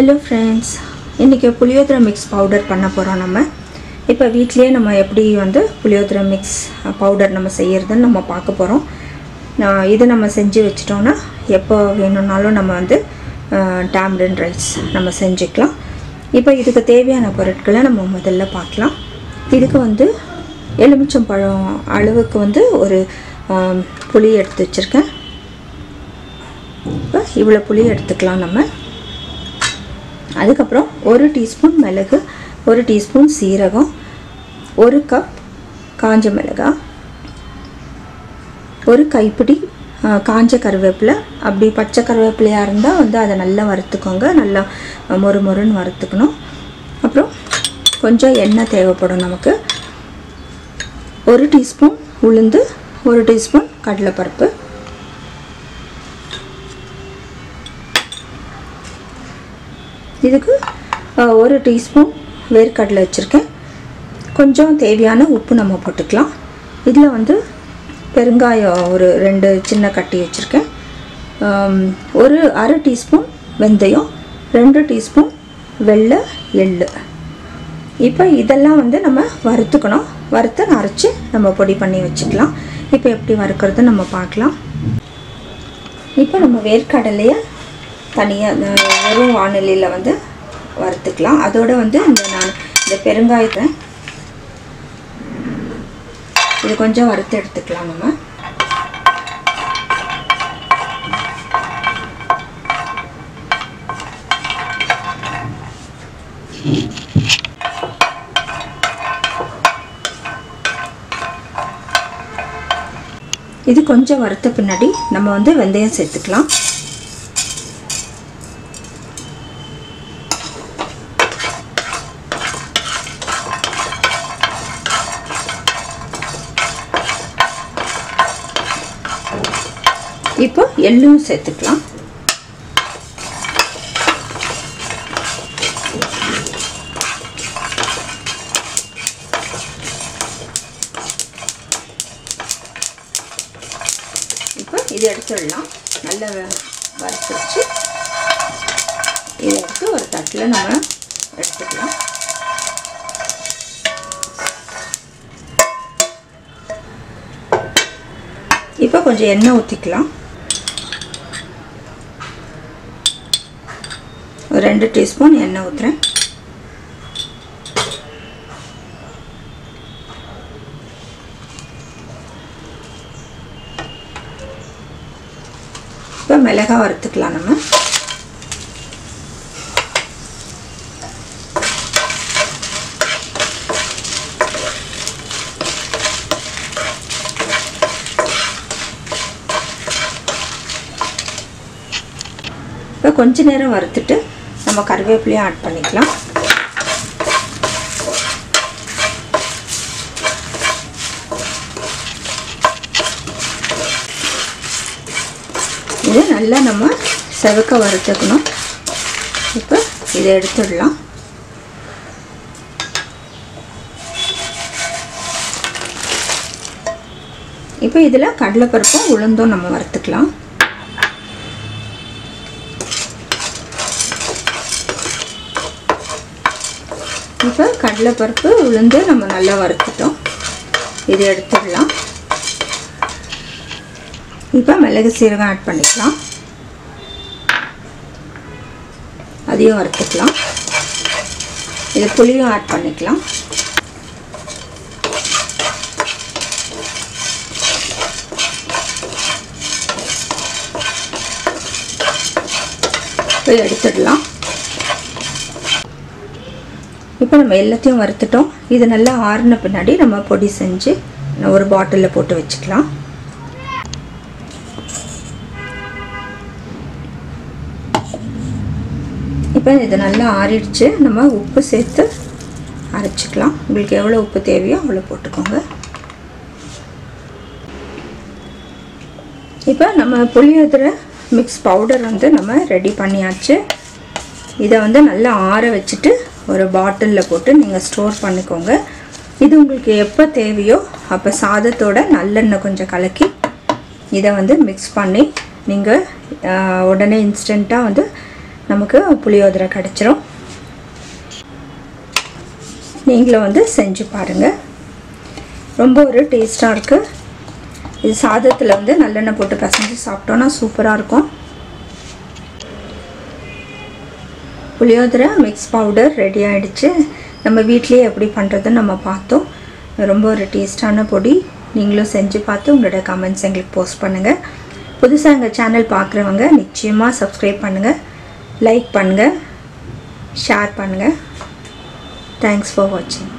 Hello friends, இன்னைக்கு புளியோதரை mix powder பண்ண போறோம் நம்ம. இப்போ வீட்லயே நம்ம எப்படி வந்து புளியோதரை மிக்ஸ் பவுடர் நம்ம செய்யறதுன்னு நம்ம பார்க்க போறோம். இது நம்ம செஞ்சு வச்சிட்டோம்னா எப்போ வேணும்னாலும் நம்ம வந்து டாமரின் ரைஸ் நம்ம செஞ்சுக்கலாம். இப்போ இதுக்கு தேவையான பொருட்களை நம்ம முதல்ல பார்க்கலாம். இதுக்கு வந்து எலுமிச்சம்பழம் அளவுக்கு வந்து ஒரு புளி எடுத்து வச்சிருக்கேன். இப்போ இவ்வளவு புளி எடுத்துக்கலாம் நம்ம. அதுக்கப்புறம் 1 டீஸ்பூன் மிளகு, 1 டீஸ்பூன் சீரகம், 1 கப் காஞ்ச மிளகாய், 1 கைப்பிடி காஞ்ச கருவேப்பிலை. அப்படி பச்சை கருவேப்பிலையாக இருந்தால் வந்து அதை நல்லா வறுத்துக்கோங்க, நல்லா மொறுமொறுன்னு வறுத்துக்கணும். அப்புறம் கொஞ்சம் எண்ணெய் தேவைப்படும் நமக்கு. 1 டீஸ்பூன் உளுந்து, 1 டீஸ்பூன் கடலைப்பருப்பு, இதுக்கு 1 டீஸ்பூன் வேர்க்கடலை வச்சுருக்கேன். கொஞ்சம் தேவையான உப்பு நம்ம போட்டுக்கலாம். இதில் வந்து பெருங்காயம் ஒரு 2 சின்ன கட்டி வச்சுருக்கேன். ஒரு அரை டீஸ்பூன் வெந்தயம், 2 டீஸ்பூன் வெள்ளை எள்ளு. இப்போ இதெல்லாம் வந்து நம்ம வறுத்துக்கணும். வறுத்து அரைச்சி நம்ம பொடி பண்ணி வச்சுக்கலாம். இப்போ எப்படி வறுக்கிறது நம்ம பார்க்கலாம். இப்போ நம்ம வேர்க்கடலையை தனியாக வெறும் வானிலையில் வந்து வறுத்துக்கலாம். அதோடு வந்து இந்த பெருங்காயத்தை இது கொஞ்சம் வறுத்து எடுத்துக்கலாம் நம்ம. இது கொஞ்சம் வறுத்த பின்னாடி நம்ம வந்து வெந்தயம் சேர்த்துக்கலாம். இப்போ எள்ளும் சேர்த்துக்கலாம். இப்போ இது எடுத்துடலாம். நல்லா வறுத்து இதை எடுத்து ஒரு தட்டில் நம்ம எடுத்துக்கலாம். இப்போ கொஞ்சம் எண்ணெய் ஊற்றிக்கலாம். 2 டீஸ்பூன் எண்ணெய் ஊற்றுறேன். இப்போ மிளகாய் வறுத்துக்கலாம் நம்ம. இப்போ கொஞ்ச நேரம் வறுத்துட்டு நம்ம கருவேப்பிலையும் ஆட் பண்ணிக்கலாம். இது நல்லா நம்ம செவக்க வறுத்துக்கணும். இப்போ இதை எடுத்துடலாம். இப்போ இதில் கடலைப்பருப்பும் உளுந்தும் நம்ம வறுத்துக்கலாம். இப்போ கடலைப்பருப்பு உளுந்து நம்ம நல்லா வறுத்துட்டோம். இது எடுத்துடலாம். இப்போ மிளகு சீரகம் ஆட் பண்ணிக்கலாம். அதையும் வறுத்துக்கலாம். இது புளியும் ஆட் பண்ணிக்கலாம். இப்போ எடுத்துடலாம். இப்போ நம்ம எல்லாத்தையும் வறுத்துட்டோம். இது நல்லா ஆறின பின்னாடி நம்ம பொடி செஞ்சு ஒரு பாட்டிலில் போட்டு வச்சுக்கலாம். இப்போ இது நல்லா ஆறிடுச்சு. நம்ம உப்பு சேர்த்து அரைச்சிக்கலாம். உங்களுக்கு எவ்வளோ உப்பு தேவையோ அவ்வளோ போட்டுக்கோங்க. இப்போ நம்ம புளியோதரை மிக்ஸ் பவுடர் வந்து நம்ம ரெடி பண்ணியாச்சு. இதை வந்து நல்லா ஆற வச்சுட்டு ஒரு பாட்டிலில் போட்டு நீங்கள் ஸ்டோர் பண்ணிக்கோங்க. இது உங்களுக்கு எப்போ தேவையோ அப்போ சாதத்தோட நல்லெண்ணெய் கொஞ்சம் கலக்கி இதை வந்து மிக்ஸ் பண்ணி நீங்கள் உடனே இன்ஸ்டண்ட்டாக வந்து நமக்கு புளியோதரை கிடச்சிரும். நீங்களும் வந்து செஞ்சு பாருங்கள். ரொம்ப ஒரு டேஸ்ட்டாக இருக்குது. இது சாதத்தில் வந்து நல்லெண்ணெய் போட்டு பிசைஞ்சு சாப்பிட்டோன்னா சூப்பராக இருக்கும். புளியோதரை மிக்ஸ் பவுடர் ரெடி ஆகிடுச்சு. நம்ம வீட்லேயே எப்படி பண்ணுறதுன்னு நம்ம பார்த்தோம். ரொம்ப ஒரு டேஸ்டான பொடி. நீங்களும் செஞ்சு பார்த்து உங்களோட கமெண்ட்ஸ் எங்களுக்கு போஸ்ட் பண்ணுங்கள். புதுசாக எங்கள் சேனல் பார்க்குறவங்க நிச்சயமாக சப்ஸ்கிரைப் பண்ணுங்கள், லைக் பண்ணுங்கள், ஷேர் பண்ணுங்கள். தேங்க்ஸ் ஃபார் வாட்சிங்.